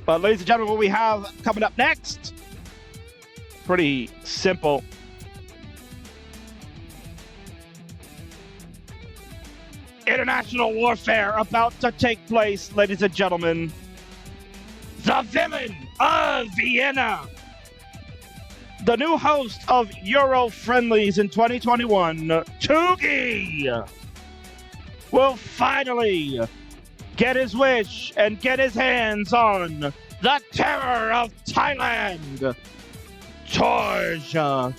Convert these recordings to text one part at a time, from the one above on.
But ladies and gentlemen, what we have coming up next, pretty simple. International warfare about to take place, ladies and gentlemen. The Villain of Vienna, the new host of Euro Friendlies in 2021, Tugi, will finally get his wish and get his hands on the Terror of Thailand, Torzsa.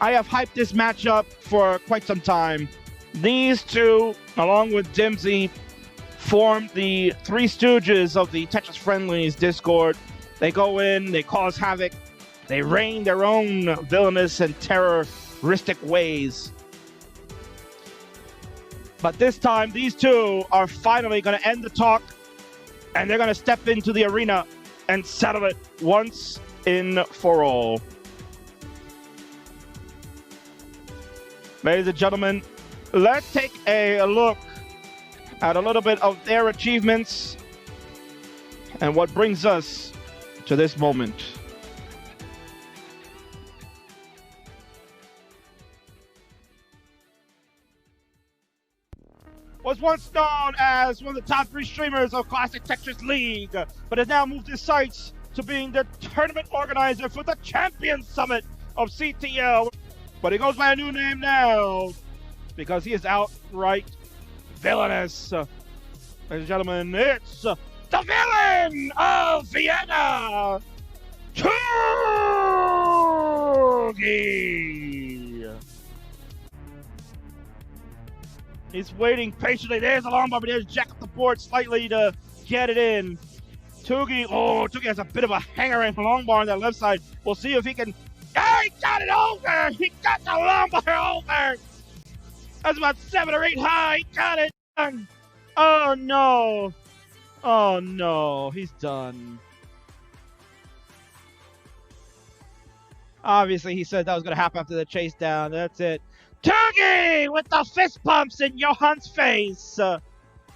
I have hyped this matchup for quite some time. These two, along with Dimsy, formed the Three Stooges of the Tetris Friendlies Discord. They go in, they cause havoc, they reign their own villainous and terroristic ways. But this time, these two are finally going to end the talk, and they're going to step into the arena and settle it once and for all. Ladies and gentlemen, let's take a look at a little bit of their achievements and what brings us to this moment. Was once known as one of the top 3 streamers of Classic Tetris League, but has now moved his sights to being the tournament organizer for the Champions Summit of CTL. But he goes by a new name now because he is outright villainous. Ladies and gentlemen, it's the Villain of Vienna, Tugi. He's waiting patiently. There's a long bar, but there's Jack up the board slightly to get it in. Tugi has a bit of a hanger in long bar on that left side. We'll see if he can. Oh, he got it over! He got the long bar over! That's about 7 or 8 high. He got it done. Oh no. Oh no. He's done. Obviously, he said that was going to happen after the chase down. That's it. Tugi with the fist pumps in Johan's face.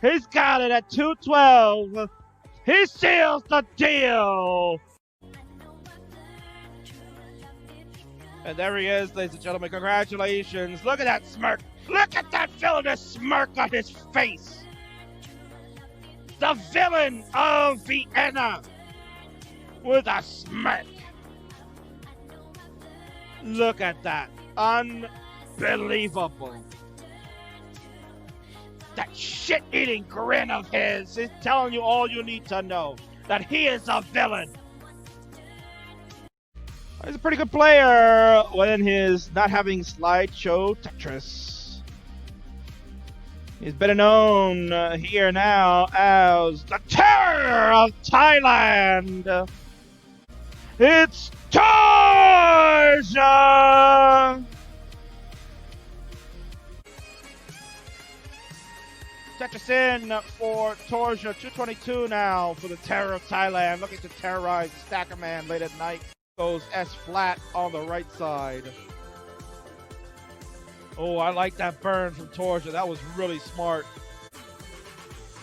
He's got it at 212. He seals the deal. And there he is, ladies and gentlemen. Congratulations. Look at that smirk. Look at that villainous smirk on his face. The Villain of Vienna with a smirk. Look at that. Unbelievable. That shit-eating grin of his is telling you all you need to know. That he is a villain. He's a pretty good player when he's not having slideshow Tetris. He's better known here now as the Terror of Thailand. It's Torzsa! Tetris in for Torzsa, 222 now for the Terror of Thailand. Looking to terrorize the Stacker Man late at night. Goes S flat on the right side. Oh, I like that burn from Torzsa. That was really smart.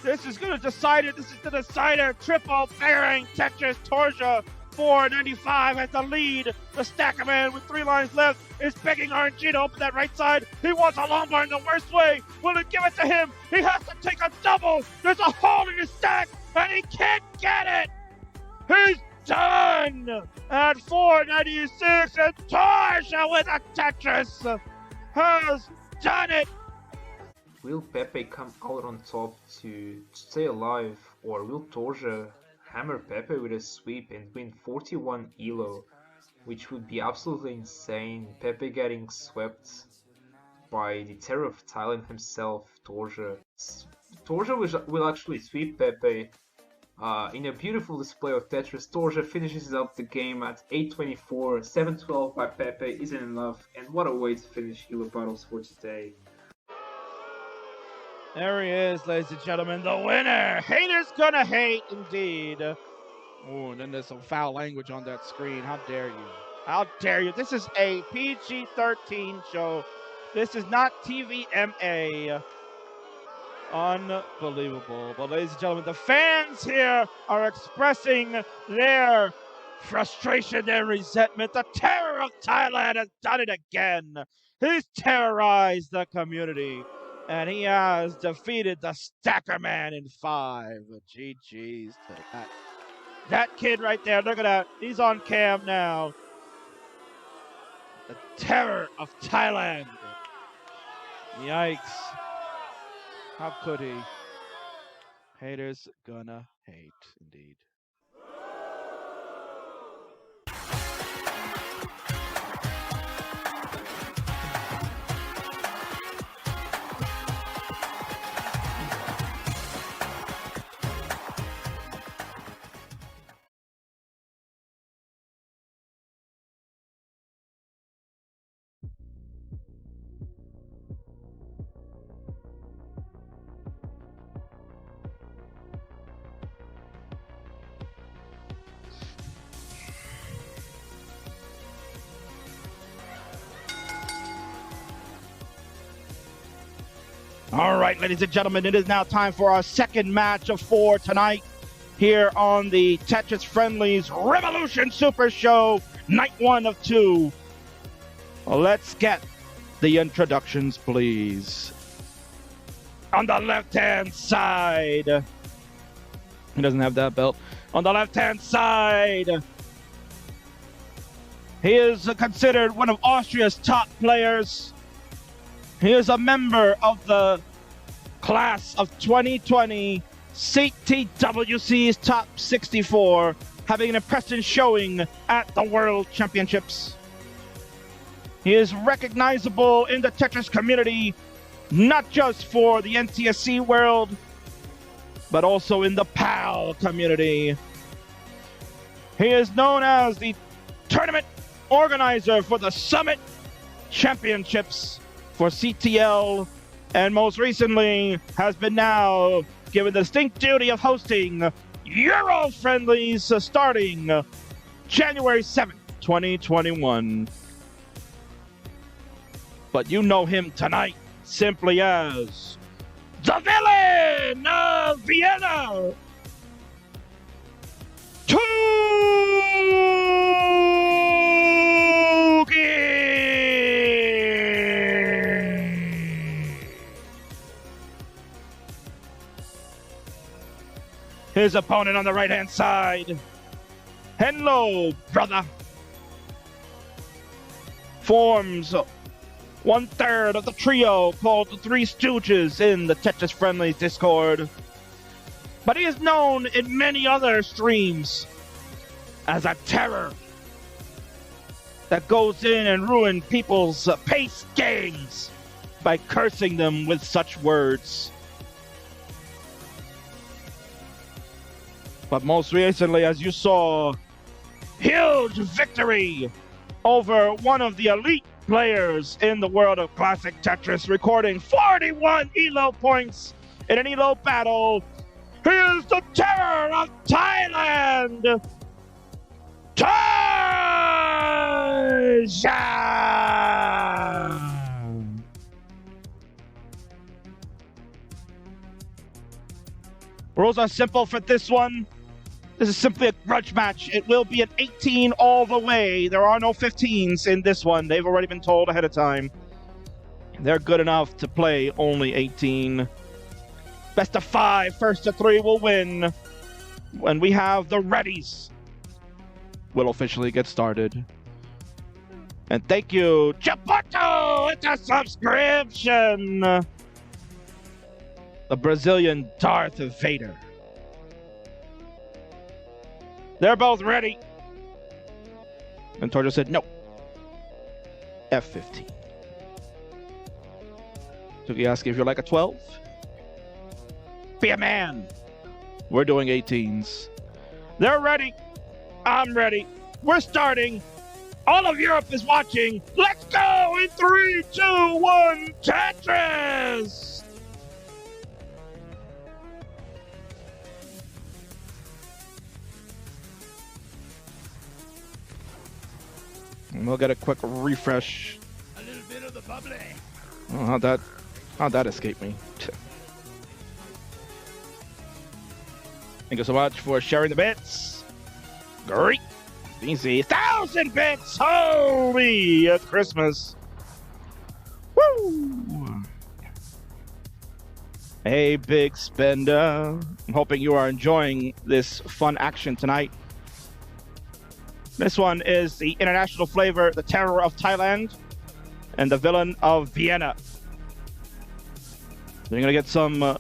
This is going to decide it. This is the decider. Triple bearing Tetris. Torzsa 495 has the lead. The Stacker Man with 3 lines left is begging RNG to open that right side. He wants a long bar in the worst way. Will it give it to him? He has to take a double. There's a hole in his stack and he can't get it. He's done at 496, and Torzsa with a Tetris has done it. Will Pepe come out on top to stay alive, or will Torzsa hammer Pepe with a sweep and win 41 elo, which would be absolutely insane? Pepe getting swept by the Terror of Thailand himself, Torzsa. Torzsa will actually sweep Pepe. In a beautiful display of Tetris, Torzsa finishes up the game at 824, 712 by Pepe isn't enough, and what a way to finish Elo Battles for today. There he is, ladies and gentlemen, the winner! Haters gonna hate, indeed. Oh, and then there's some foul language on that screen. How dare you? How dare you? This is a PG-13 show. This is not TVMA. Unbelievable. But ladies and gentlemen, the fans here are expressing their frustration, their resentment. The Terror of Thailand has done it again. He's terrorized the community. And he has defeated the Stacker Man in 5. GG's to that. That kid right there, look at that. He's on cam now. The Terror of Thailand. Yikes. How could he? Haters gonna hate, indeed. All right, ladies and gentlemen, it is now time for our second match of 4 tonight here on the Tetris Friendlies Revolution Super Show, night 1 of 2. Let's get the introductions, please. On the left-hand side, he doesn't have that belt. On the left-hand side, he is considered one of Austria's top players. He is a member of the class of 2020 CTWC's Top 64, having an impressive showing at the World Championships. He is recognizable in the Tetris community, not just for the NTSC world, but also in the PAL community. He is known as the tournament organizer for the Summit Championships for CTL, and most recently has been now given the distinct duty of hosting Euro Friendlies starting January 7th, 2021. But you know him tonight simply as the Villain of Vienna, Tugi! His opponent on the right-hand side. Hello, brother. Forms 1/3 of the trio called the Three Stooges in the Tetris Friendlies Discord. But he is known in many other streams as a terror that goes in and ruins people's pace games by cursing them with such words. But most recently, as you saw, huge victory over one of the elite players in the world of classic Tetris, recording 41 ELO points in an ELO battle. He is the Terror of Thailand, Torzsa! Rules are simple for this one. This is simply a grudge match. It will be an 18 all the way. There are no 15s in this one. They've already been told ahead of time. They're good enough to play only 18. Best of 5, first to 3 will win. When we have the readies, we'll officially get started. And thank you, Chapoto, with the subscription. The Brazilian Darth Vader. They're both ready. And Torzsa said, no. F15. Tugi asked if you're like a 12. Be a man. We're doing 18s. They're ready. I'm ready. We're starting. All of Europe is watching. Let's go in 3, 2, 1, Tetris! And we'll get a quick refresh. A little bit of the bubbly. Oh, how'd that escape me? Thank you so much for sharing the bits. Great. Easy. 1,000 bits. Holy Christmas. Woo. Hey, big spender. I'm hoping you are enjoying this fun action tonight. This one is the international flavor, the Terror of Thailand, and the Villain of Vienna. You're going to get some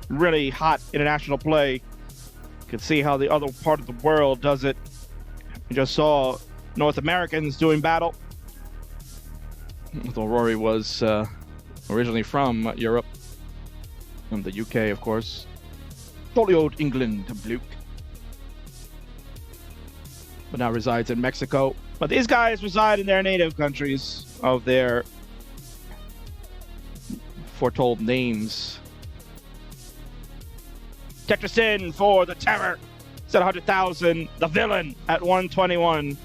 really hot international play. You can see how the other part of the world does it. You just saw North Americans doing battle. Although Rory was originally from Europe, from the UK, of course. Jolly old England, Luke. But now resides in Mexico. But these guys reside in their native countries of their foretold names. Tetris in for the Terror. It's at 100,000. The Villain at 121.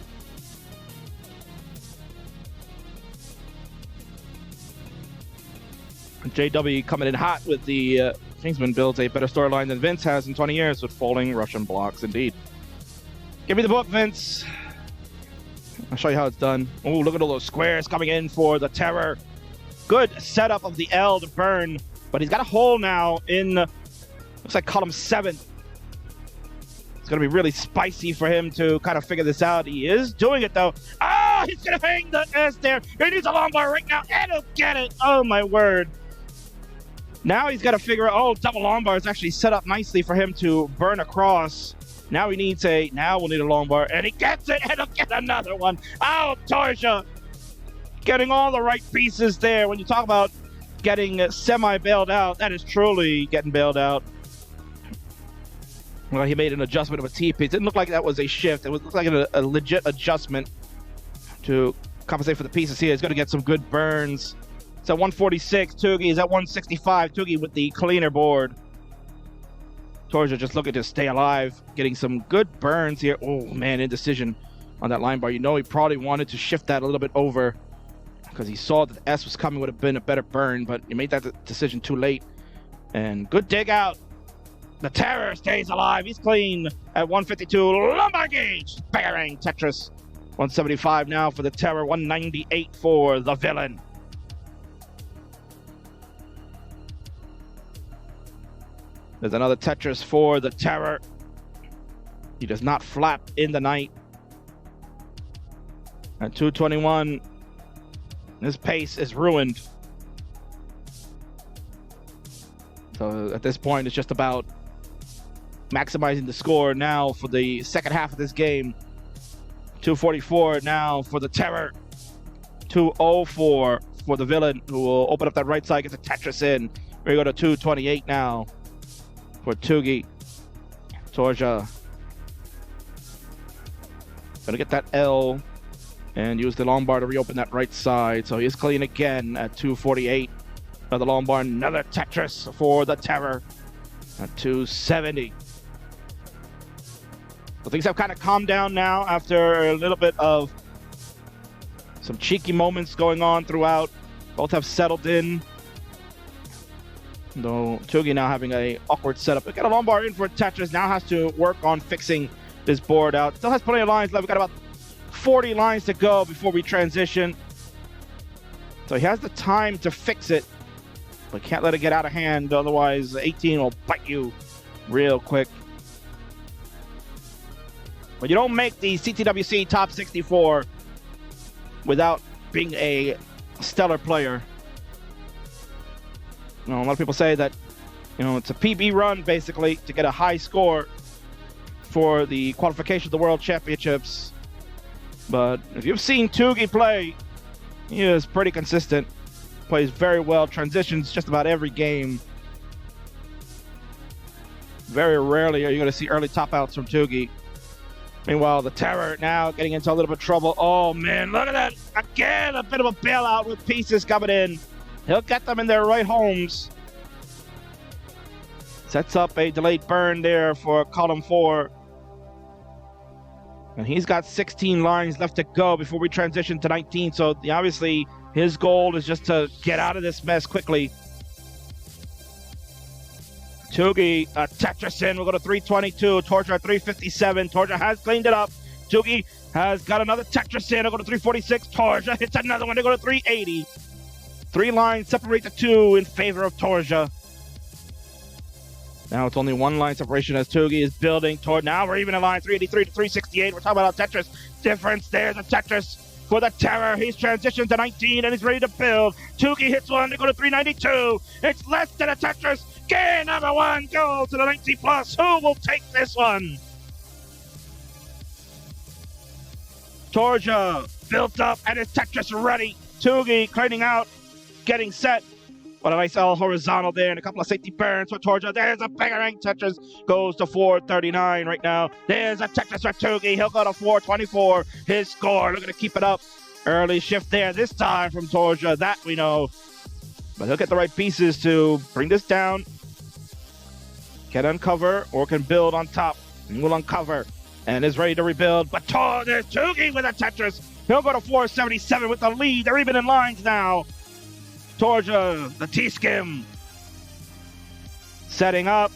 JW coming in hot with the Kingsman builds a better storyline than Vince has in 20 years with folding Russian blocks, indeed. Give me the book, Vince. I'll show you how it's done. Oh, look at all those squares coming in for the Terror. Good setup of the L to burn, but he's got a hole now in, looks like column 7. It's going to be really spicy for him to kind of figure this out. He is doing it, though. Oh, he's going to hang the S there. He needs a long bar right now, and he'll get it. Oh, my word. Now he's got to figure out, oh, double long bar is actually set up nicely for him to burn across. Now he needs now we'll need a long bar, and he gets it, and he'll get another one. Oh, Torzsa getting all the right pieces there. When you talk about getting semi-bailed out, that is truly getting bailed out. Well, he made an adjustment of a T-piece. It didn't look like that was a shift. It looked like a legit adjustment to compensate for the pieces here. He's going to get some good burns. It's at 146. Tugi is at 165. Tugi with the cleaner board. Torzsa just looking to stay alive, getting some good burns here. Oh, man, indecision on that line bar. You know he probably wanted to shift that a little bit over because he saw that the S was coming, would have been a better burn, but he made that decision too late. And good dig out. The Terror stays alive. He's clean at 152. Lumbar gauge. Bang. Tetris. 175 now for the Terror. 198 for the Villain. There's another Tetris for the Terror. He does not flap in the night. At 221, his pace is ruined. So at this point, it's just about maximizing the score now for the second half of this game. 244 now for the Terror. 204 for the Villain, who will open up that right side, gets a Tetris in. We go to 228 now for Tugi. Torzsa gonna get that L and use the long bar to reopen that right side. So he's clean again at 248. Another long bar, another Tetris for the Terror at 270. So things have kind of calmed down now after a little bit of some cheeky moments going on throughout. Both have settled in. Though Tugi now having a awkward setup. We got a long bar in for Tetris. Now has to work on fixing this board out. Still has plenty of lines left. We got about 40 lines to go before we transition. So he has the time to fix it, but can't let it get out of hand. Otherwise, 18 will bite you real quick. But you don't make the CTWC Top 64 without being a stellar player. You know, a lot of people say that, you know, it's a PB run basically to get a high score for the qualification of the World Championships. But if you've seen Tugi play, he is pretty consistent. Plays very well, transitions just about every game. Very rarely are you going to see early top outs from Tugi. Meanwhile, the Terror now getting into a little bit of trouble. Oh man, look at that. Again, a bit of a bailout with pieces coming in. He'll get them in their right homes. Sets up a delayed burn there for column 4. And he's got 16 lines left to go before we transition to 19. So obviously his goal is just to get out of this mess quickly. Tugi, Tetris in. We'll go to 322. Torzsa 357. Torzsa has cleaned it up. Tugi has got another Tetris in. I'll go to 346. Torzsa hits another one to go to 380. 3 lines separate the two in favor of Torzsa. Now it's only 1 line separation as Tugi is building toward. Now we're even in line 383 to 368. We're talking about a Tetris difference. There's a Tetris for the Terror. He's transitioned to 19 and he's ready to build. Tugi hits one to go to 392. It's less than a Tetris. Game number 1 goes to the 19 plus. Who will take this one? Torzsa built up and his Tetris ready. Tugi cleaning out, getting set. What a nice all horizontal there and a couple of safety burns for Torzsa. There's a bigger rank Tetris. Goes to 439 right now. There's a Tetris for Tugi. He'll go to 424. His score, looking to keep it up. Early shift there this time from Torzsa. That we know. But he'll get the right pieces to bring this down. Can uncover or can build on top. And will uncover and is ready to rebuild. But there's Tugi with a Tetris. He'll go to 477 with the lead. They're even in lines now. Torzsa, the T-skim. Setting up.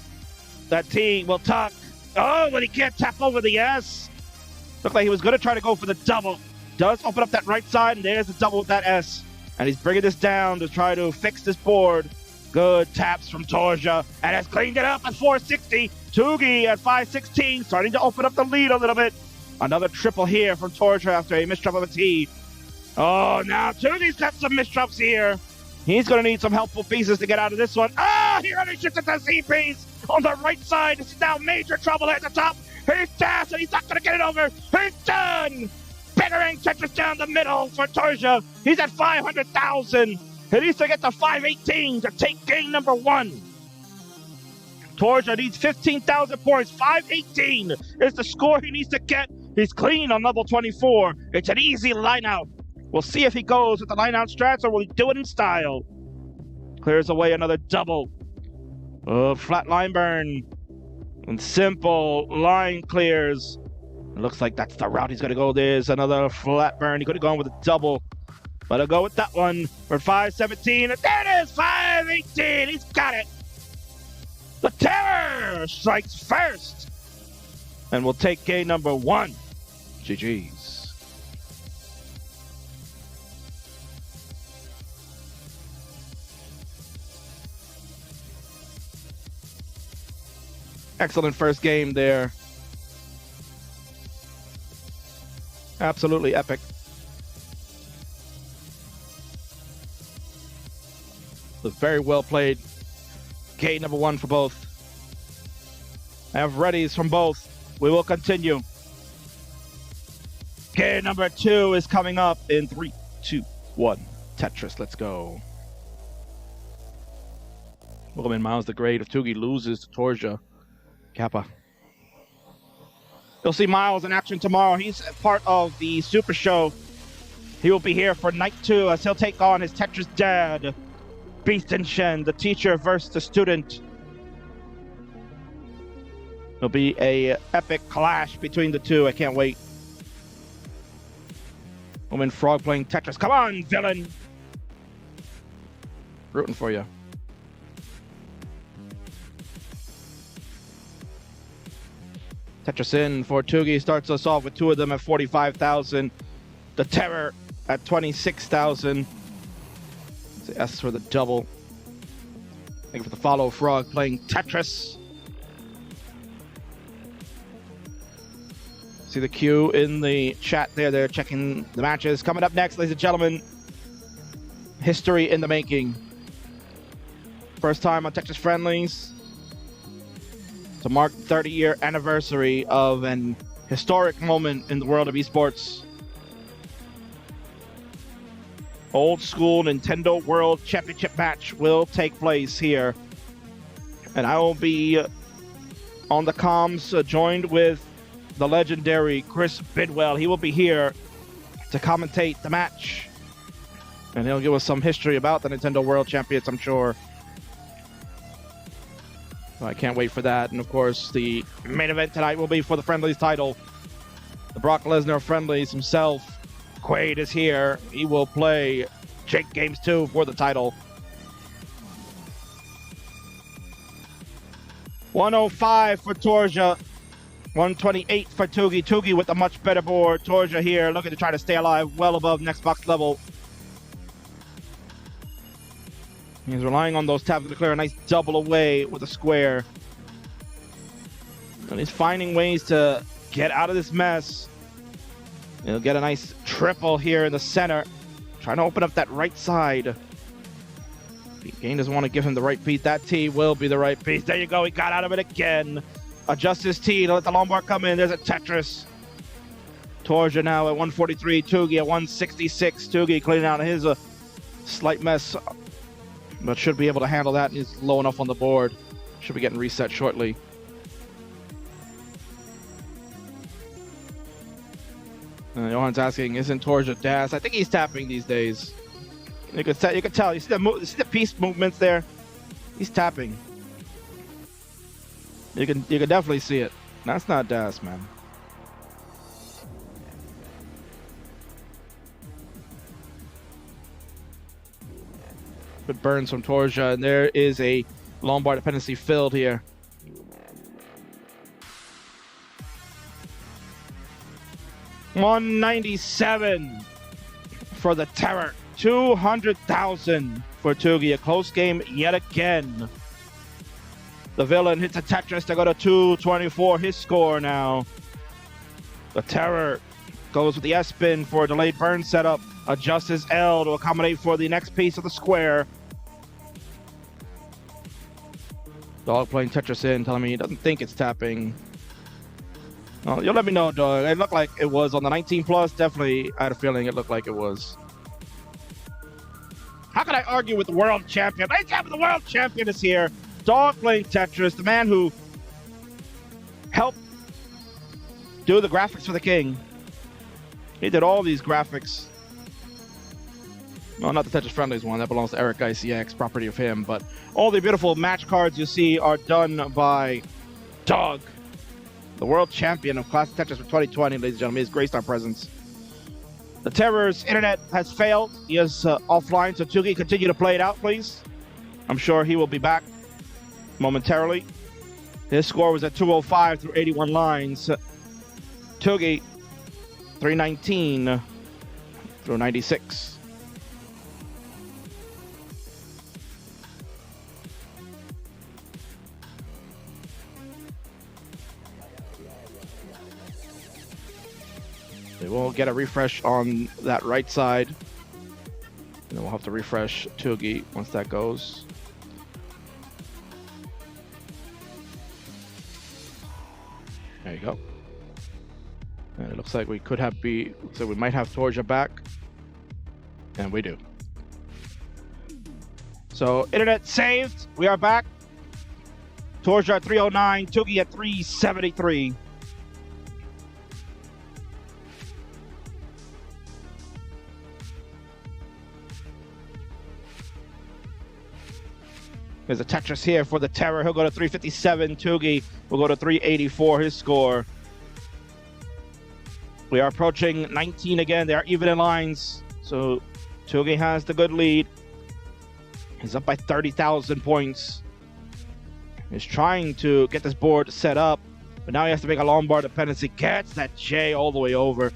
That T will tuck. Oh, but he can't tap over the S. Looked like he was going to try to go for the double. Does open up that right side, and there's the double with that S. And he's bringing this down to try to fix this board. Good taps from Torzsa, and has cleaned it up at 460. Tugi at 516, starting to open up the lead a little bit. Another triple here from Torzsa after a misdrop of a T. Oh, now Tugi's got some misdrops here. He's going to need some helpful pieces to get out of this one. Oh, he only shifts it to Z piece on the right side. This is now major trouble at the top. He's dashed, and he's not going to get it over. He's done. Bittering Tetris down the middle for Torzsa. He's at 500,000. He needs to get to 518 to take game number 1. Torzsa needs 15,000 points. 518 is the score he needs to get. He's clean on level 24. It's an easy line out. We'll see if he goes with the line out strats or will he do it in style. Clears away another double. Flat line burn. And simple line clears. It looks like that's the route he's going to go. There's another flat burn. He could have gone with a double. But I'll go with that one for 517. And there it is, 518. He's got it. The Terror strikes first. And we'll take game number 1. GG's. Excellent first game there. Absolutely epic. Was very well played. Game number 1 for both. I have readies from both. We will continue. Game number 2 is coming up in 3, 2, 1. Tetris, let's go. Welcome in, Miles the Great. If Tugi loses to Torzsa, Kappa. You'll see Miles in action tomorrow. He's part of the Super Show. He will be here for night 2 as he'll take on his Tetris dad, Beast and Shen, the teacher versus the student. It'll be a epic clash between the two. I can't wait. Woman Frog playing Tetris. Come on, villain. Rooting for you. Tetris in for Tugi. Starts us off with 2 of them at 45,000. The Terror at 26,000. The S for the double. Thank you for the follow. Frog playing Tetris. See the queue in the chat there. They're checking the matches. Coming up next, ladies and gentlemen, history in the making. First time on Tetris Friendlies to mark the 30-year anniversary of an historic moment in the world of esports. Old school Nintendo World Championship match will take place here. And I will be on the comms joined with the legendary Chris Bidwell. He will be here to commentate the match. And he'll give us some history about the Nintendo World Champions, I'm sure. I can't wait for that. And of course, the main event tonight will be for the Friendlies title. The Brock Lesnar of Friendlies himself, Quaid, is here. He will play Jake Games 2 for the title. 105 for Torzsa. 128 for Tugi. Tugi with a much better board. Torzsa here looking to try to stay alive well above next box level. He's relying on those taps to clear a nice double away with a square. And he's finding ways to get out of this mess. He'll get a nice triple here in the center. Trying to open up that right side. Game doesn't want to give him the right piece. That T will be the right piece. There you go. He got out of it again. Adjusts his T to let the Lombard come in. There's a Tetris. Torzsa now at 143. Tugi at 166. Tugi cleaning out his slight mess. But should be able to handle that. He's low enough on the board. Should be getting reset shortly. Johan's asking, isn't Torzsa DAS? I think he's tapping these days. You could tell. You see the piece movements there? He's tapping. You can definitely see it. That's not DAS, man. Good burns from Torzsa, and there is a Lombard dependency filled here. $197 for the Terror. 200,000 for Tugi. A close game yet again. The Villain hits a Tetris to go to 224. His score now. The Terror goes with the S-spin for a delayed burn setup. Adjusts his L to accommodate for the next piece of the square. Dog playing Tetris in, telling me he doesn't think it's tapping. Oh, you'll let me know, dog. It looked like it was on the 19 plus. Definitely, I had a feeling it looked like it was. How can I argue with the world champion? The world champion is here. Dog playing Tetris, the man who helped do the graphics for the king. He did all these graphics. Well, not the Tetris Friendlies one. That belongs to Eric ICX, property of him. But all the beautiful match cards you see are done by Dog, the world champion of Classic Tetris for 2020, ladies and gentlemen. He's graced our presence. The Terror's internet has failed. He is offline, so Tugi, continue to play it out, please. I'm sure he will be back momentarily. His score was at 205 through 81 lines. Tugi, 319 through 96. They will get a refresh on that right side. And then we'll have to refresh Tugi once that goes. There you go. And it looks like we could have so we might have Torzsa back. And we do. So internet saved. We are back. Torzsa at 309, Tugi at 373. There's a Tetris here for the Terror. He'll go to 357. Tugi will go to 384, his score. We are approaching 19 again. They are even in lines. So Tugi has the good lead. He's up by 30,000 points. He's trying to get this board set up, but now he has to make a Lombard dependency. Gets that J all the way over.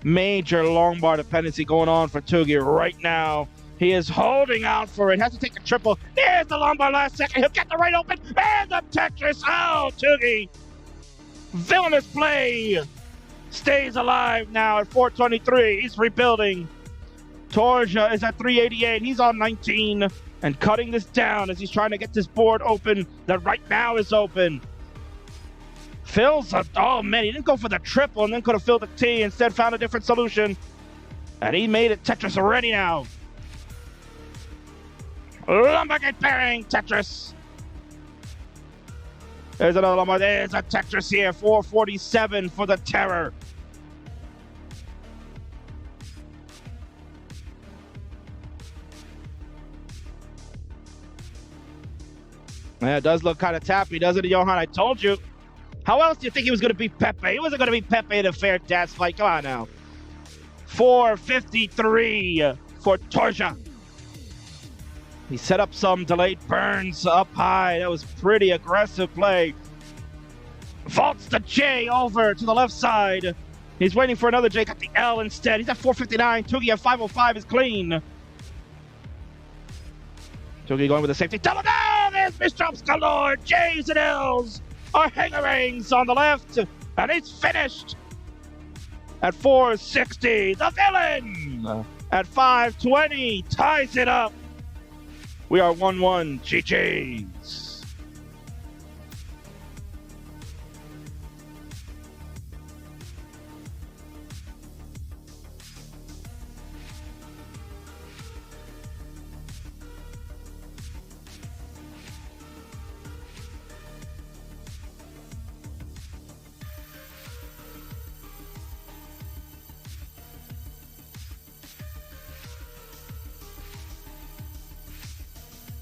Major Lombard dependency going on for Tugi right now. He is holding out for it. Has to take a triple. There's the Lombard last second. He'll get the right open. And the Tetris. Oh, Tugi. Villainous play. Stays alive now at 423. He's rebuilding. Torzsa is at 388. He's on 19 and cutting this down as he's trying to get this board open that right now is open. Fills up. Oh, man. He didn't go for the triple and then could have filled the T. Instead found a different solution. And he made it Tetris already now. Lombard pairing Tetris. There's another Lombard. There's a Tetris here. 447 for the Terror. Yeah, it does look kind of tappy, doesn't it, Johan? I told you. How else do you think he was going to beat Pepe? He wasn't going to beat Pepe in a fair DAS fight. Come on now. 453 for Torzsa. He set up some delayed burns up high. That was pretty aggressive play. Vaults the J over to the left side. He's waiting for another J. Got the L instead. He's at 459. Tugi at 505 is clean. Tugi going with the safety. Double down! There's misjumps galore. J's and L's are hangerings on the left. And he's finished at 460. The Villain at 520 ties it up. We are 1-1. GG's.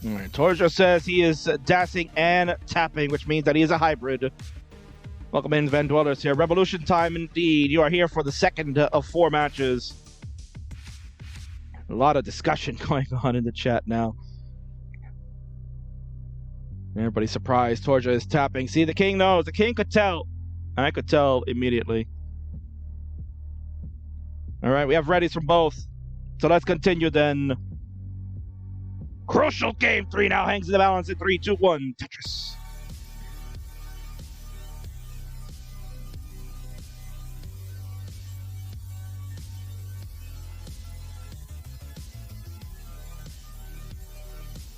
All right, Torzsa says he is dancing and tapping, which means that he is a hybrid. Welcome in, Van Dwellers here. Revolution time indeed. You are here for the second of 4 matches. A lot of discussion going on in the chat now. Everybody's surprised. Torzsa is tapping. See, the king knows. The king could tell. And I could tell immediately. All right, we have readies from both. So let's continue then. Crucial game 3 now hangs in the balance at 3, 2, 1. Tetris.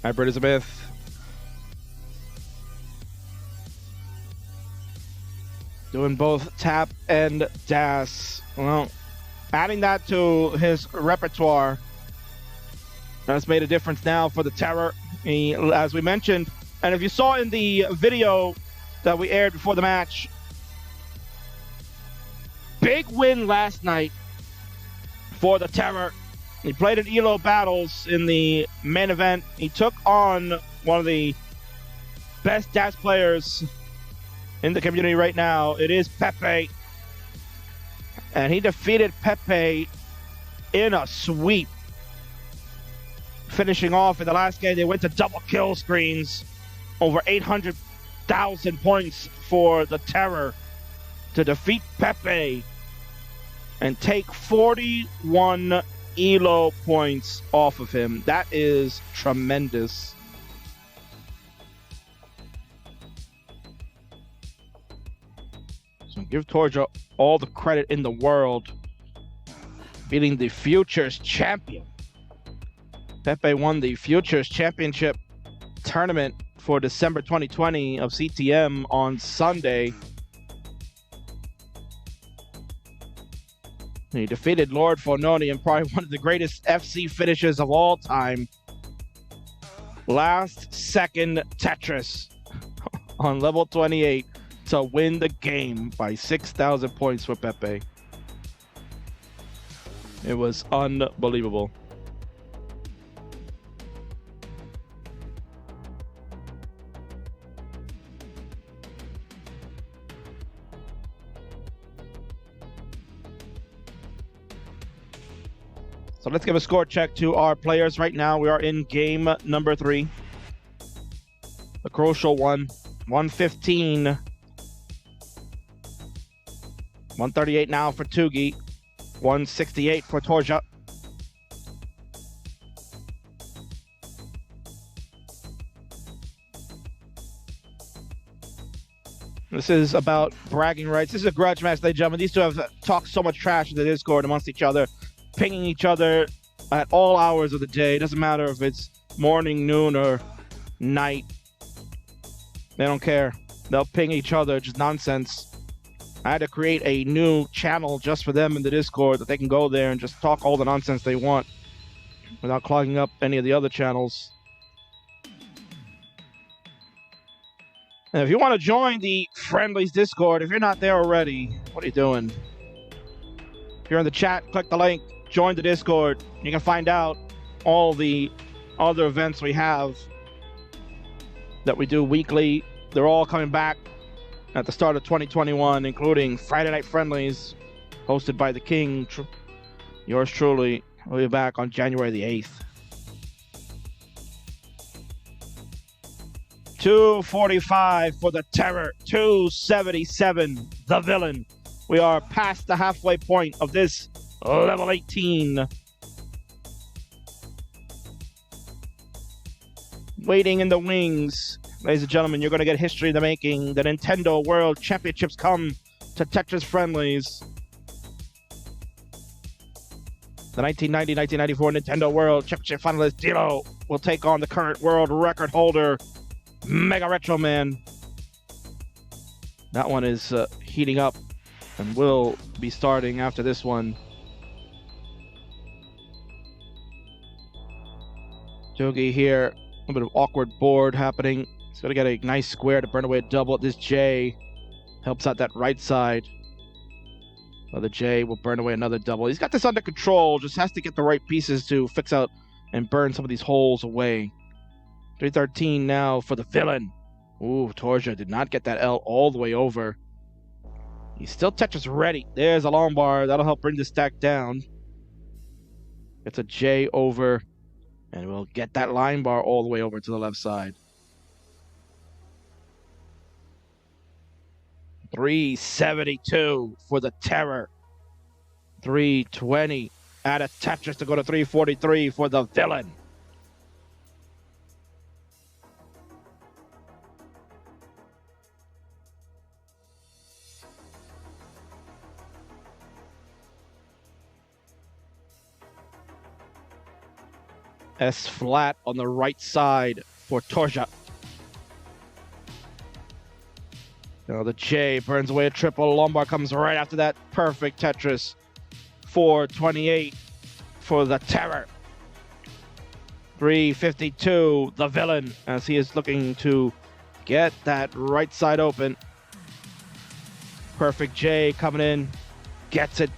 Hybrid is a myth. Doing both tap and DAS. Well, adding that to his repertoire has made a difference now for the Terror, as we mentioned. And if you saw in the video that we aired before the match, big win last night for the Terror. He played in ELO battles in the main event. He took on one of the best DAS players in the community right now. It is Pepe. And he defeated Pepe in a sweep. Finishing off in the last game, they went to double kill screens. Over 800,000 points for the Terror to defeat Pepe and take 41 ELO points off of him. That is tremendous. So give Torzsa all the credit in the world, beating the Futures champion. Pepe won the Futures Championship tournament for December 2020 of CTM on Sunday. He defeated Lord Fononi in probably one of the greatest FC finishes of all time. Last second Tetris on level 28 to win the game by 6,000 points for Pepe. It was unbelievable. So let's give a score check to our players right now. We are in game number 3. The crucial one. 115. 138 now for Tugi. 168 for Torzsa. This is about bragging rights. This is a grudge match, ladies and gentlemen. These two have talked so much trash in the Discord amongst each other, pinging each other at all hours of the day. It doesn't matter if it's morning, noon, or night. They don't care. They'll ping each other, just nonsense. I had to create a new channel just for them in the Discord that they can go there and just talk all the nonsense they want without clogging up any of the other channels. And if you want to join the Friendlies Discord, if you're not there already, what are you doing? If you're in the chat, click the link, join the Discord. You can find out all the other events we have that we do weekly. They're all coming back at the start of 2021, including Friday Night Friendlies, hosted by the King. Yours truly will be back on January the 8th. 245 for the Terror. 277, the Villain. We are past the halfway point of this level 18. Waiting in the wings. Ladies and gentlemen, you're going to get history in the making. The Nintendo World Championships come to Tetris Friendlies. The 1990-1994 Nintendo World Championship finalist Dilo will take on the current world record holder, Mega Retro Man. That one is heating up and will be starting after this one. Tugi here. A little bit of awkward board happening. He's going to get a nice square to burn away a double. This J helps out that right side. The J will burn away another double. He's got this under control. Just has to get the right pieces to fix out and burn some of these holes away. 313 now for the Villain. Ooh, Torzsa did not get that L all the way over. He's still Tetris ready. There's a long bar. That'll help bring the stack down. Gets a J over. And we'll get that line bar all the way over to the left side. 372 for the Terror. 320 out of Tetris to go to 343 for the Villain. S flat on the right side for Torzsa. Now the J burns away a triple. Lombard comes right after that. Perfect Tetris. 428 for the Terror. 352, the Villain, as he is looking to get that right side open. Perfect J coming in. Gets it.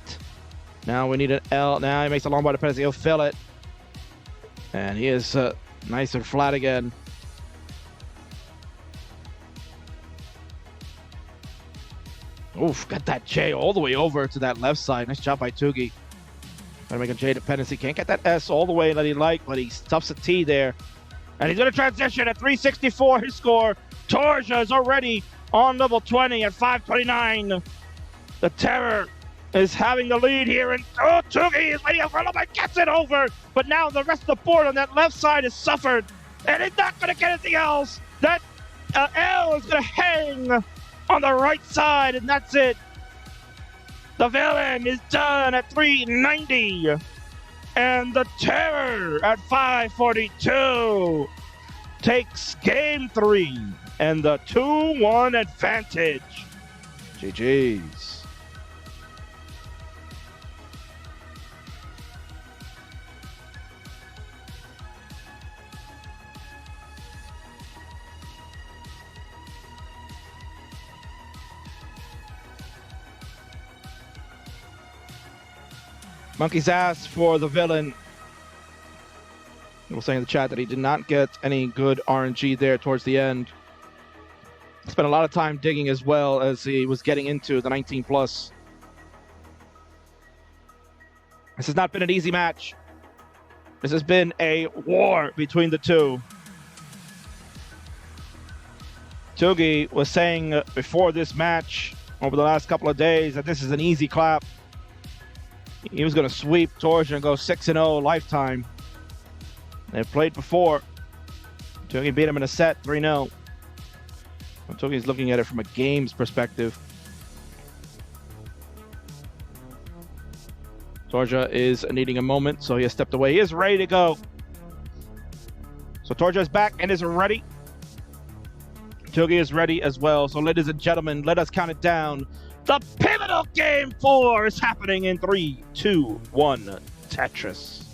Now we need an L. Now he makes a Lombard dependency. He'll fill it. And he is nice and flat again. Oof, got that J all the way over to that left side. Nice job by Tugi. Trying to make a J dependency. Can't get that S all the way that he liked, but he stuffs a T there. And he's going to transition at 364, his score. Torzsa is already on level 20 at 529. The Terror is having the lead here, and Tugi is waiting for a little bit, gets it over, but now the rest of the board on that left side has suffered, and he's not going to get anything else. That L is going to hang on the right side, and that's it. The Villain is done at 390, and the Terror at 542 takes game 3 and the 2-1 advantage. GG's. Monkey's ass for the Villain. He was saying in the chat that he did not get any good RNG there towards the end. Spent a lot of time digging as well as he was getting into the 19 plus. This has not been an easy match. This has been a war between the two. Tugi was saying before this match, over the last couple of days, that this is an easy clap. He was going to sweep Torzsa and go 6-0 lifetime. They've played before. Tugi beat him in a set, 3-0. Tugi's looking at it from a games perspective. Torzsa is needing a moment, so he has stepped away. He is ready to go. So Torzsa is back and is ready. Tugi is ready as well. So ladies and gentlemen, let us count it down. The pivotal game 4 is happening in 3, 2, 1, Tetris.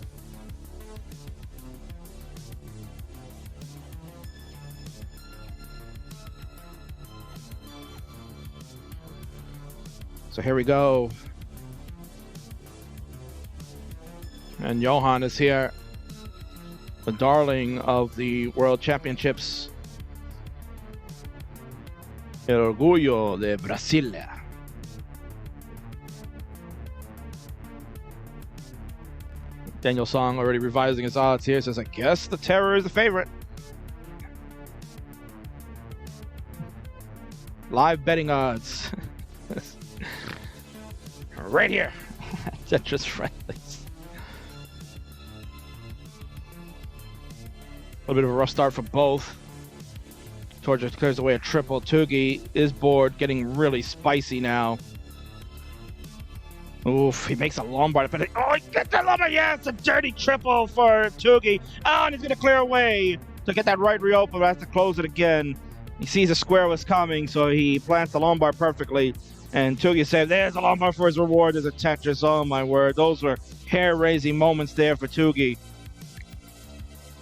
So here we go. And Johan is here, the darling of the World Championships. El orgullo de Brasilia. Daniel Song already revising his odds here. Says, I guess the Terror is the favorite. Live betting odds. Right here. Tetris Friendlies. A little bit of a rough start for both. Torzsa clears away a triple. Tugi is bored, getting really spicy now. Oof, he makes a Lombard. But oh, he gets that Lombard. Yeah, it's a dirty triple for Tugi. Oh, and he's going to clear away to get that right reopen, but has to close it again. He sees a square was coming, so he plants the Lombard perfectly. And Tugi said, there's a Lombard for his reward. There's a Tetris. Oh, my word. Those were hair-raising moments there for Tugi.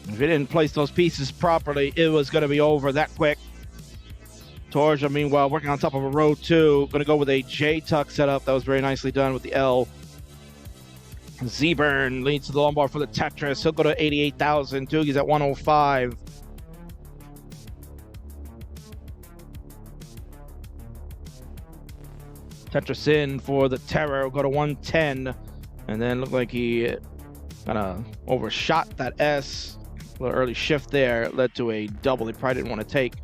If he didn't place those pieces properly, it was going to be over that quick. Torzsa, meanwhile, working on top of a row 2. Going to go with a J-tuck setup. That was very nicely done with the L. Z-Burn leads to the Lombard for the Tetris. He'll go to 88,000. Tugi's at 105. Tetris in for the Terror. Will go to 110. And then looked like he kind of overshot that S. A little early shift there led to a double they probably didn't want to take.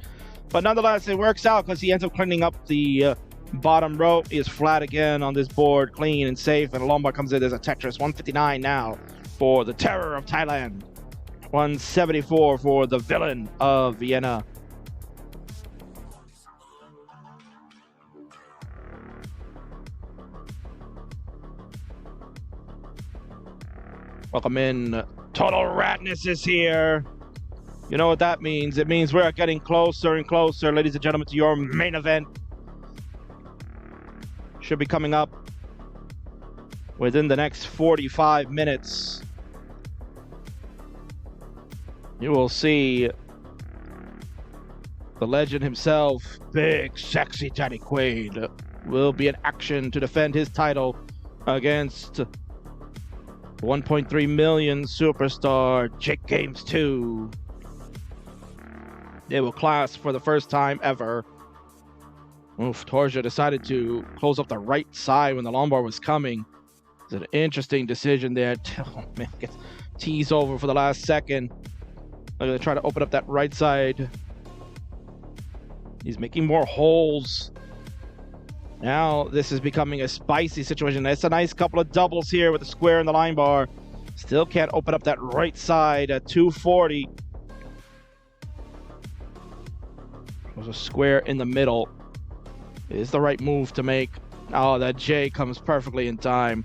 But nonetheless, it works out because he ends up cleaning up the bottom row. He is flat again on this board, clean and safe. And a Lombard comes in. There's a Tetris. 159 now for the Terror of Thailand. 174 for the Villain of Vienna. Welcome in. Total Ratness is here. You know what that means. It means we're getting closer and closer, ladies and gentlemen, to your main event. Should be coming up within the next 45 minutes. You will see the legend himself, Big Sexy Danny Quaid, will be in action to defend his title against 1.3 million superstar Jake Games 2. They will clash for the first time ever. Oof, Torzsa decided to close up the right side when the Lombard was coming. It's an interesting decision there. Oh, man, gets teased over for the last second. They're going to try to open up that right side. He's making more holes. Now this is becoming a spicy situation. It's a nice couple of doubles here with the square and the line bar. Still can't open up that right side at 240. There's a square in the middle. Is the right move to make. Oh, that J comes perfectly in time.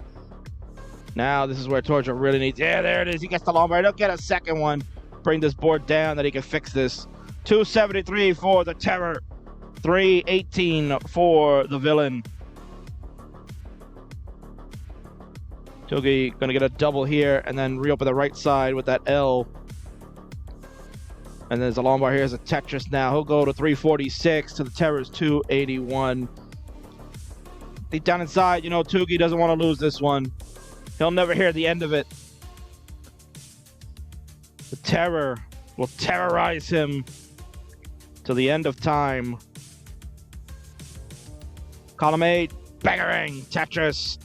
Now this is where Torzsa really needs. Yeah, there it is. He gets the Lombard. He'll get a second one. Bring this board down that he can fix this. 273 for the Terror. 318 for the Villain. Tugi gonna get a double here and then reopen the right side with that L. And there's a Lombard here. There's a Tetris now. He'll go to 346 to the Terror's 281. Deep down inside, you know, Tugi doesn't want to lose this one. He'll never hear the end of it. The Terror will terrorize him till the end of time. Column 8, bangering Tetris.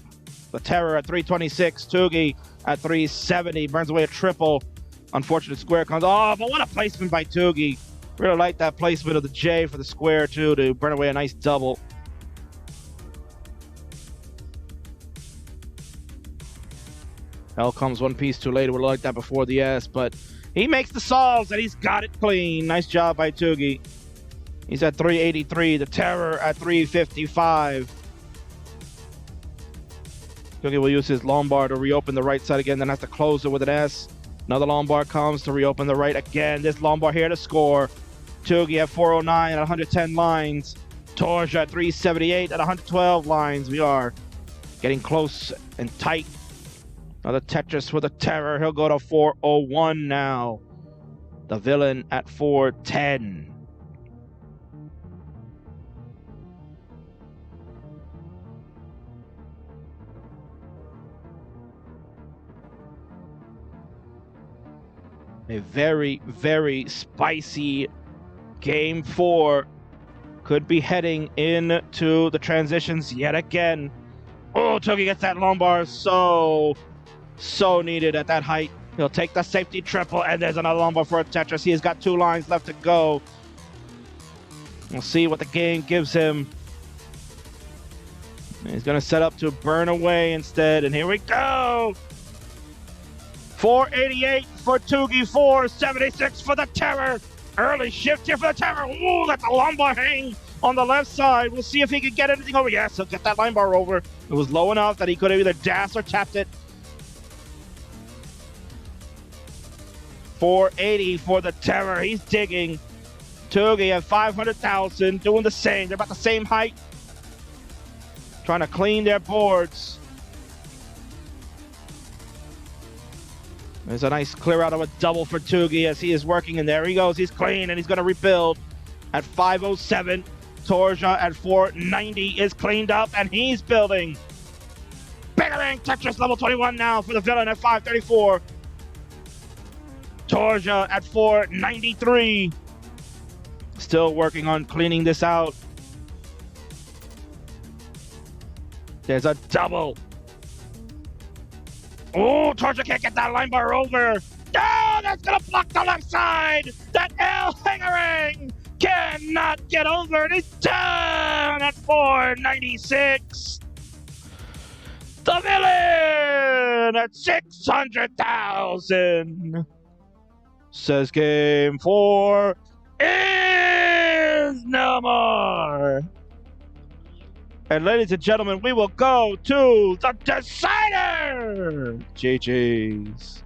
The Terror at 326, Tugi at 370, burns away a triple. Unfortunate square comes. Oh, but what a placement by Tugi. Really like that placement of the J for the square too to burn away a nice double. L comes one piece too late. Would have liked that before the S, but he makes the solves and he's got it clean. Nice job by Tugi. He's at 383. The Terror at 355. Tugi will use his Lombard to reopen the right side again, then has to close it with an S. Another Lombard comes to reopen the right again. This Lombard here to score. Tugi at 409 at 110 lines. Torzsa at 378 at 112 lines. We are getting close and tight. Another Tetris for the Terror. He'll go to 401 now. The Villain at 410. A very, very spicy game 4. Could be heading into the transitions yet again. Oh, Tugi gets that Lombard so needed at that height. He'll take the safety triple, and there's another Lombard for a Tetris. He has got 2 lines left to go. We'll see what the game gives him. He's going to set up to burn away instead, and here we go! 488 for Tugi, 476 for the Terror. Early shift here for the Terror. Ooh, that's a lumbar hang on the left side. We'll see if he can get anything over. Yes, he'll get that line bar over. It was low enough that he could have either dashed or tapped it. 480 for the Terror. He's digging. Tugi at 500,000, doing the same. They're about the same height. Trying to clean their boards. There's a nice clear out of a double for Tugi as he is working in there. He goes, he's clean, and he's going to rebuild at 507. Torzsa at 490 is cleaned up, and he's building. Bang! Tetris level 21 now for the Villain at 534. Torzsa at 493. Still working on cleaning this out. There's a double. Oh, Torzsa can't get that line bar over. No, that's going to block the left side. That L hangering cannot get over. And he's down at 496. The Villain at 600,000. Says game 4 is no more. And ladies and gentlemen, we will go to the decider. GG's.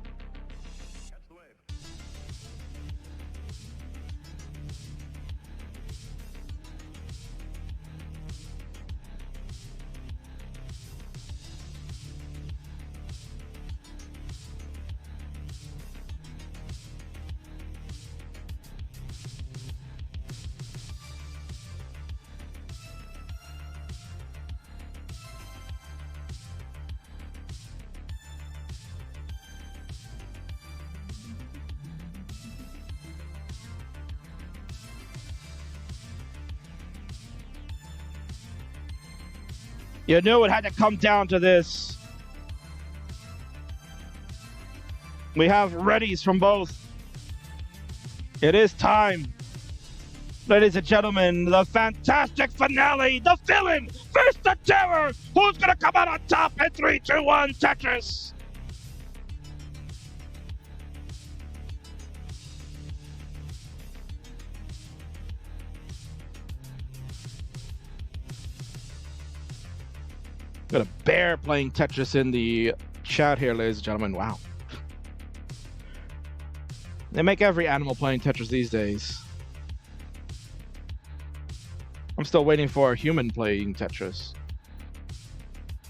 You knew it had to come down to this. We have readies from both. It is time. Ladies and gentlemen, the fantastic finale. The Villain versus the Terror. Who's going to come out on top in 3, 2, 1, Tetris? Got a bear playing Tetris in the chat here, ladies and gentlemen. Wow. They make every animal playing Tetris these days. I'm still waiting for a human playing Tetris.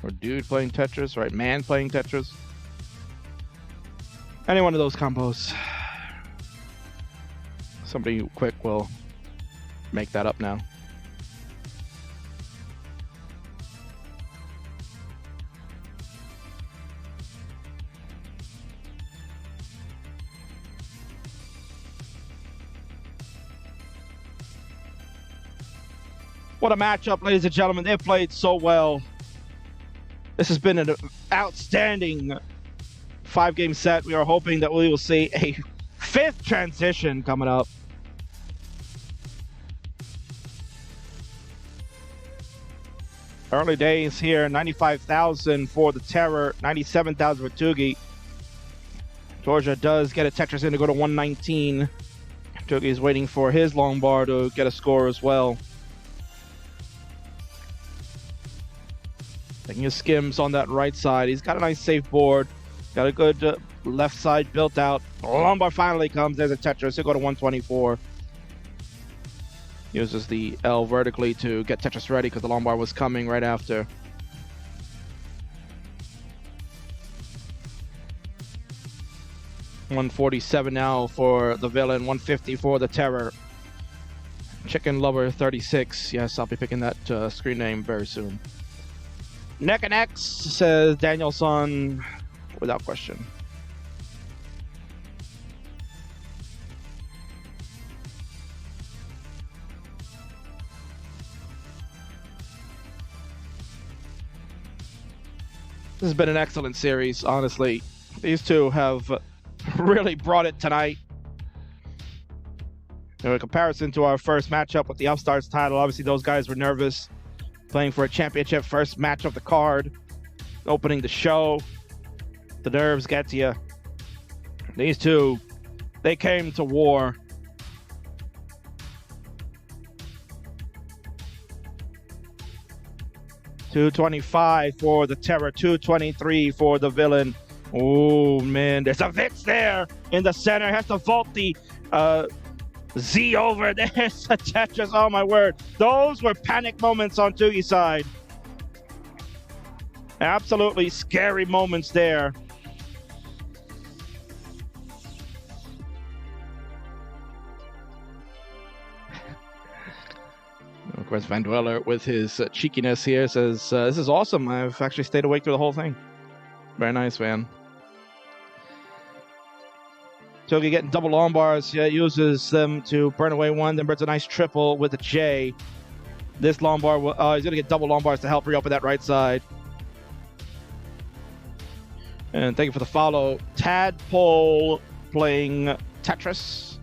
Or dude playing Tetris, right? Man playing Tetris. Any one of those combos. Somebody quick will make that up now. What a matchup, ladies and gentlemen. They've played so well. This has been an outstanding 5-game set. We are hoping that we will see a 5th transition coming up. Early days here, 95,000 for the Terror, 97,000 for Tugi. Torzsa does get a Tetris in to go to 119. Tugi is waiting for his long bar to get a score as well. Taking his skims on that right side. He's got a nice safe board. Got a good left side built out. Lumbar finally comes. There's a Tetris. He'll go to 124. Uses the L vertically to get Tetris ready because the lumbar was coming right after. $147 now for the Villain. 150 for the Terror. Chicken Lover 36. Yes, I'll be picking that screen name very soon. Neck and X, says Danielson, without question. This has been an excellent series, honestly. These two have really brought it tonight. In comparison to our first matchup with the Upstarts title, obviously those guys were nervous, playing for a championship first match of the card, opening the show. The nerves get to you. These two, they came to war. $225 for the Terror, $223 for the Villain. Oh man, there's a Vix there in the center. Has to vault the Z over. There's a Tetris. Oh my word. Those were panic moments on Tugi's side. Absolutely scary moments there. Of course, Van Dweller, with his cheekiness here, says, this is awesome. I've actually stayed awake through the whole thing. Very nice, Van. Tugi getting double long bars. Yeah, uses them to burn away one, then burns a nice triple with a J. This long bar, he's going to get double long bars to help reopen that right side. And thank you for the follow. Tadpole playing Tetris.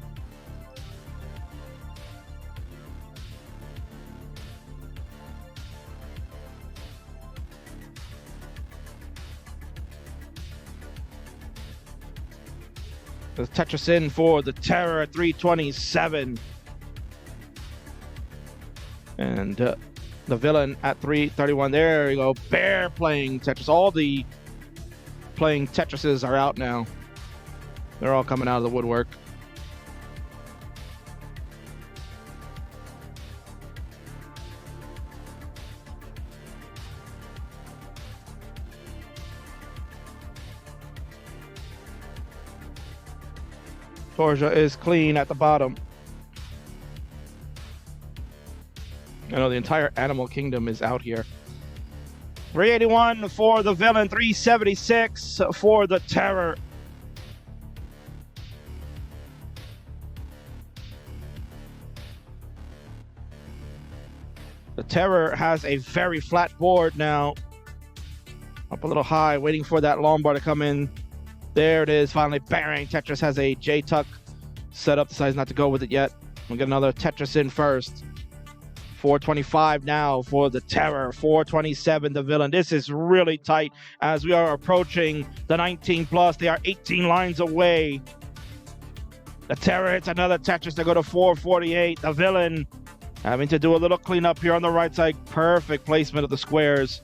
The Tetris in for the Terror at 327. And the Villain at 331. There you go. Bear playing Tetris. All the playing Tetrises are out now. They're all coming out of the woodwork. Torzsa is clean at the bottom. I know the entire animal kingdom is out here. 381 for the Villain, 376 for the Terror. The Terror has a very flat board now. Up a little high, waiting for that long bar to come in. There it is, finally bang. Tetris has a J-Tuck set up, decides not to go with it yet. We'll get another Tetris in first. 425 now for the Terror, 427 the Villain. This is really tight as we are approaching the 19 plus. They are 18 lines away. The Terror hits another Tetris to go to 448. The Villain having to do a little cleanup here on the right side. Perfect placement of the squares.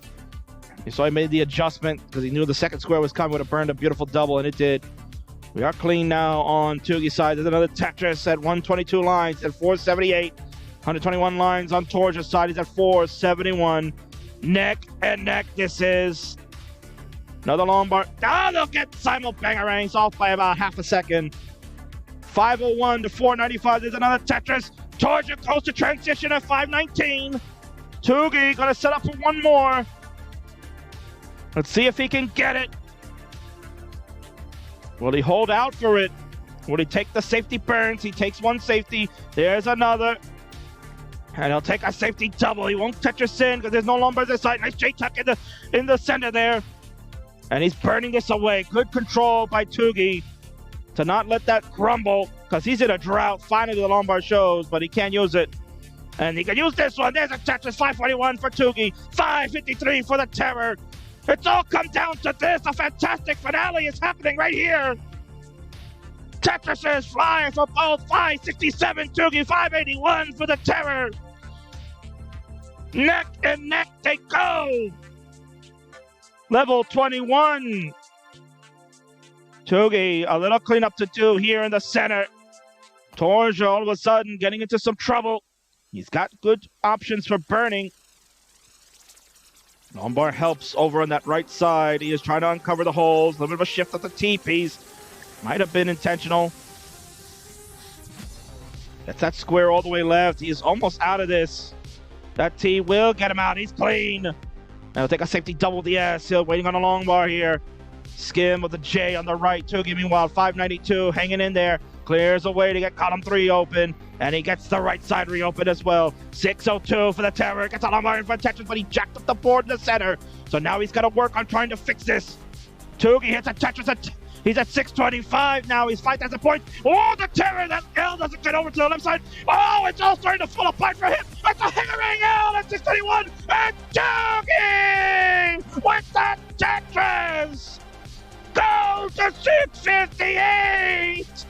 So he made the adjustment because he knew the second square was coming, would have burned a beautiful double, and it did. We are clean now on Tugi's side. There's another Tetris at 122 lines at 478. 121 lines on Torzsa's side. He's at 471. Neck and neck. This is another long bar. Oh, look at simul-bangerangs off by about half a second. 501 to 495. There's another Tetris. Torzsa goes to transition at 519. Tugi going to set up for one more. Let's see if he can get it. Will he hold out for it? Will he take the safety burns? He takes one safety. There's another. And he'll take a safety double. He won't Tetris in because there's no lumbar this side. Nice J-Tuck in the center there. And he's burning this away. Good control by Tugi to not let that crumble because he's in a drought. Finally, the lumbar shows, but he can't use it. And he can use this one. There's a Tetris. 541 for Tugi. 553 for the Terror. It's all come down to this. A fantastic finale is happening right here. Tetris is flying for both. 567 Tugi, 581 for the Terror. Neck and neck they go. Level 21. Tugi, a little cleanup to do here in the center. Torzsa all of a sudden getting into some trouble. He's got good options for burning. Lombard helps over on that right side. He is trying to uncover the holes. A little bit of a shift at the T-piece. Might have been intentional. Gets that square all the way left. He is almost out of this. That T will get him out. He's clean. And he'll take a safety double the S. He'll waiting on a long bar here. Skim with the J on the right. Tugi, meanwhile, 592 hanging in there. Clears a way to get column 3 open. And he gets the right side reopened as well. 602 for the Terror. Gets a long bar in front of Tetris, but he jacked up the board in the center. So now he's got to work on trying to fix this. Tugi hits a Tetris He's at 625 now. He's 5,000 points. Oh, the Terror. That L doesn't get over to the left side. Oh, it's all starting to fall apart for him. It's a hammering L at 631. And Tugi with the Tetris goes to 658.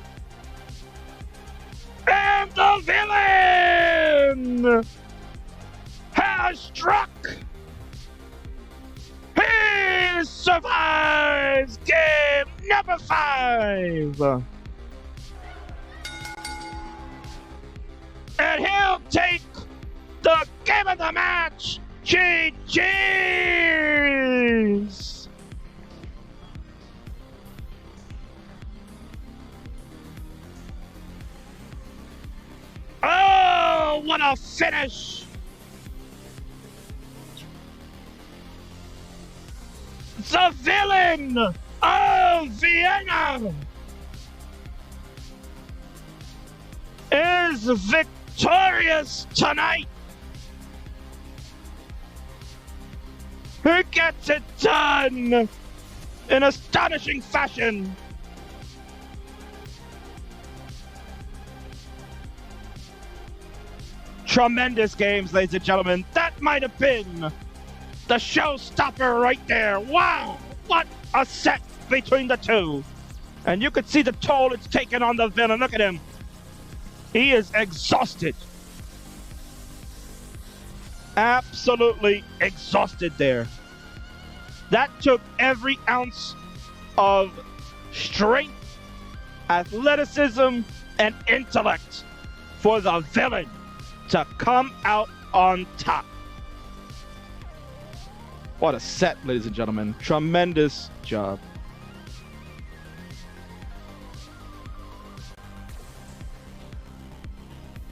And the villain has struck. He survives game number 5. And he'll take the game of the match. GG's. Oh, what a finish. The Villain of Vienna is victorious tonight. He gets it done in astonishing fashion. Tremendous games, ladies and gentlemen. That might have been the showstopper right there. Wow, what a set between the two. And you could see the toll it's taken on the villain. Look at him. He is exhausted. Absolutely exhausted there. That took every ounce of strength, athleticism, and intellect for the villain to come out on top. What a set, ladies and gentlemen. Tremendous job.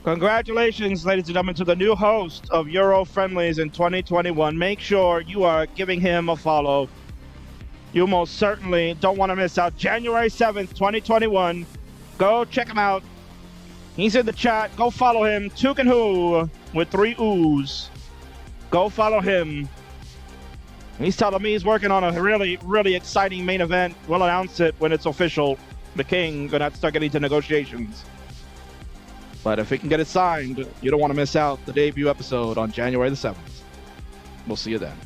Congratulations, ladies and gentlemen, to the new host of Euro Friendlies in 2021. Make sure you are giving him a follow. You most certainly don't want to miss out. January 7th, 2021. Go check him out. He's in the chat. Go follow him. Tugi with 3 U's. Go follow him. He's telling me he's working on a really, really exciting main event. We'll announce it when it's official. The King gonna have to start getting into negotiations. But if he can get it signed, you don't want to miss out the debut episode on January the 7th. We'll see you then.